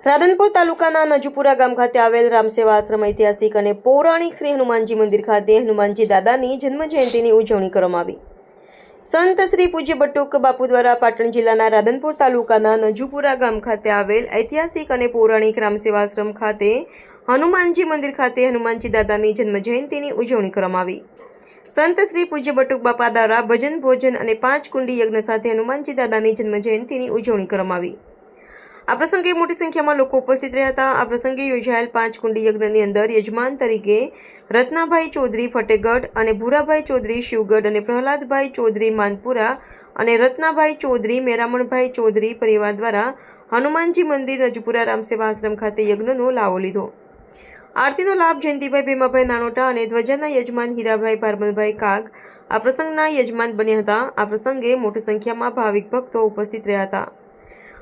રાધનપુર તાલુકાના નજુપુરા ગામ ખાતે આવેલ રામસેવા આશ્રમ ઐતિહાસિક અને પૌરાણિક શ્રી હનુમાનજી મંદિર ખાતે હનુમાનજી દાદાની જન્મ જયંતિની ઉજવણી કરવામાં આવી। સંત શ્રી પૂજ્ય બટુક બાપુ દ્વારા પાટણ જિલ્લાના રાધનપુર તાલુકાના નજુપુરા ગામ ખાતે આવેલ ઐતિહાસિક અને પૌરાણિક રામસેવા આશ્રમ ખાતે હનુમાનજી મંદિર ખાતે હનુમાનજી દાદાની જન્મ જયંતિની ઉજવણી કરવામાં આવી। સંત શ્રી પૂજ્ય બટુક બાપા દ્વારા ભજન ભોજન અને 5 કુંડી યજ્ઞ સાથે હનુમાનજી દાદાની જન્મ જયંતિની ઉજવણી કરવામાં આવી। આ પ્રસંગે મોટી સંખ્યામાં લોકો ઉપસ્થિત રહ્યા હતા। આ પ્રસંગે યોજાયેલ 5 કુંડી યજ્ઞની અંદર યજમાન તરીકે રત્નાભાઈ ચૌધરી ફટેગઢ અને ભૂરાભાઈ ચૌધરી શિવગઢ અને પ્રહલાદભાઈ ચૌધરી માનપુરા અને રત્નાભાઈ ચૌધરી મેરામણભાઈ ચૌધરી પરિવાર દ્વારા હનુમાનજી મંદિર નજુપુરા રામસેવા આશ્રમ ખાતે યજ્ઞનો લાવો લીધો। આરતીનો લાભ જયંતિભાઈ ભીમાભાઈ નાનોટા અને ધ્વજાના યજમાન હીરાભાઈ પારમલભાઈ કાગ આ પ્રસંગના યજમાન બન્યા હતા। આ પ્રસંગે મોટી સંખ્યામાં ભાવિક ભક્તો ઉપસ્થિત રહ્યા હતા।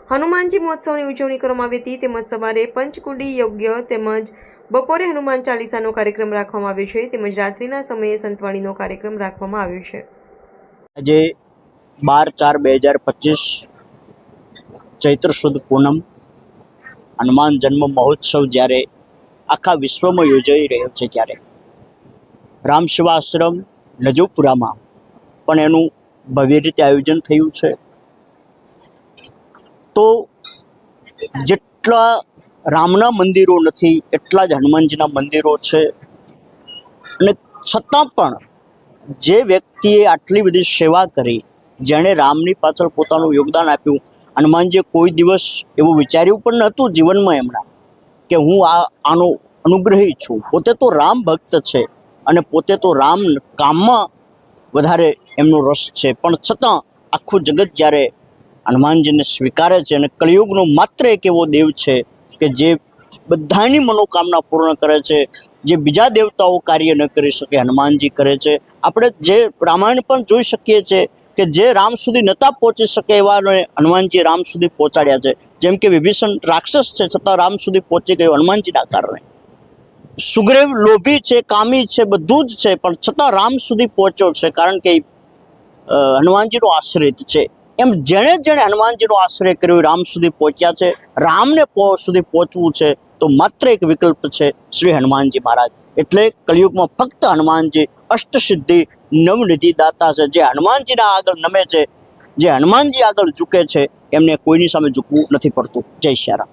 હનુમાનજી મહોત્સવની ઉજવણી કરવામાં આવી હતી। તેમજ સવારે પંચકુંડી યજ્ઞ તેમજ બપોરે હનુમાન ચાલીસાનો કાર્યક્રમ રાખવામાં આવ્યો છે। તેમજ રાત્રિના સમયે સંતવાણીનો કાર્યક્રમ રાખવામાં આવ્યો છે। આજે 12/4/2025 ચૈત્ર સુદ પૂનમ હનુમાન જન્મ મહોત્સવ જ્યારે આખા વિશ્વમાં યોજાઈ રહ્યો છે ત્યારે રામસેવા આશ્રમ નજુપુરામાં પણ એનું ભવ્ય રીતે આયોજન થયું છે। તો જેટલા રામના મંદિરો નથી એટલા જ હનુમાનજીના મંદિરો છે અને છતાં પણ જે વ્યક્તિએ આટલી બધી સેવા કરી, જેણે રામની પાછળ પોતાનું યોગદાન આપ્યું, હનુમાનજીએ કોઈ દિવસ એવું વિચાર્યું પણ નહોતું જીવનમાં એમના કે હું આનો અનુગ્રહી છું। પોતે તો રામ ભક્ત છે અને પોતે તો રામ કામમાં વધારે એમનો રસ છે, પણ છતાં આખું જગત જ્યારે હનુમાનજીને સ્વીકારે છે અને કળિયુગનો માત્ર એક એવો દેવ છે કે જે બધાની મનોકામના પૂર્ણ કરે છે, જે બીજા દેવતાઓ કાર્ય ન કરી શકે હનુમાનજી કરે છે। આપણે જે રામાયણ પણ જોઈ શકીએ છીએ કે જે રામ સુધી નહોતા પહોંચી શકે એવાને હનુમાનજી રામ સુધી પહોંચાડ્યા છે। જેમ કે વિભીષણ રાક્ષસ છે છતાં રામ સુધી પહોંચી ગયો હનુમાનજીના કારણે। સુગ્રીવ લોભી છે, કામી છે, બધું જ છે, પણ છતાં રામ સુધી પહોંચ્યો છે કારણ કે હનુમાનજીનો આશ્રિત છે। એમ જેણે જેણે હનુમાનજીનો આશ્રય કર્યો રામ સુધી પહોંચ્યા છે। રામને સુધી પહોંચવું છે તો માત્ર એક વિકલ્પ છે શ્રી હનુમાનજી મહારાજ। એટલે કળિયુગમાં ફક્ત હનુમાનજી અષ્ટસિદ્ધિ નવનિધિ દાતા છે। જે હનુમાનજીના આગળ નમે છે, જે હનુમાનજી આગળ ઝૂકે છે, એમને કોઈની સામે ઝૂકવું નથી પડતું। જય શ્રી રામ।